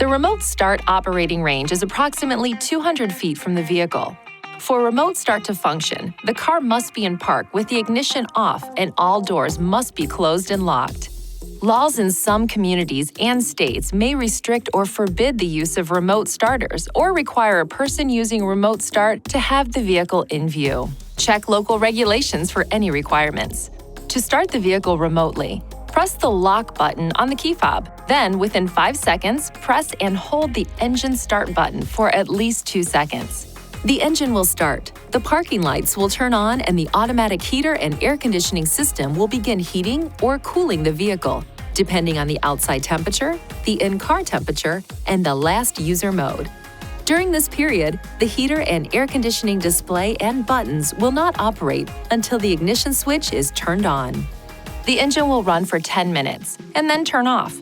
The remote start operating range is approximately 200 feet from the vehicle. For remote start to function, the car must be in park with the ignition off and all doors must be closed and locked. Laws in some communities and states may restrict or forbid the use of remote starters or require a person using remote start to have the vehicle in view. Check local regulations for any requirements. To start the vehicle remotely, press the lock button on the key fob. Then, within 5 seconds, press and hold the engine start button for at least 2 seconds. The engine will start, the parking lights will turn on, and the automatic heater and air conditioning system will begin heating or cooling the vehicle, depending on the outside temperature, the in-car temperature, and the last user mode. During this period, the heater and air conditioning display and buttons will not operate until the ignition switch is turned on. The engine will run for 10 minutes and then turn off.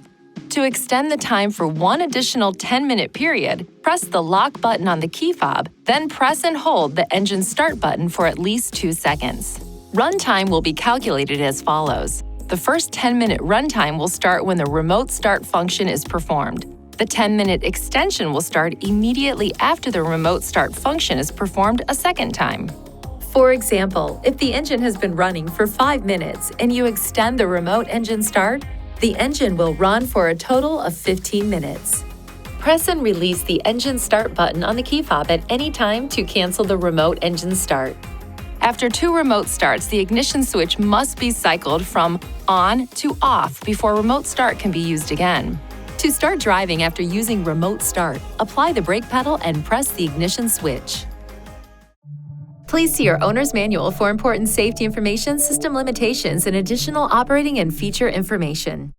To extend the time for one additional 10-minute period, press the lock button on the key fob, then press and hold the engine start button for at least 2 seconds. Runtime will be calculated as follows. The first 10-minute runtime will start when the remote start function is performed. The 10-minute extension will start immediately after the remote start function is performed a second time. For example, if the engine has been running for 5 minutes and you extend the remote engine start, the engine will run for a total of 15 minutes. Press and release the engine start button on the key fob at any time to cancel the remote engine start. After 2 remote starts, the ignition switch must be cycled from on to off before remote start can be used again. To start driving after using remote start, apply the brake pedal and press the ignition switch. Please see your owner's manual for important safety information, system limitations, and additional operating and feature information.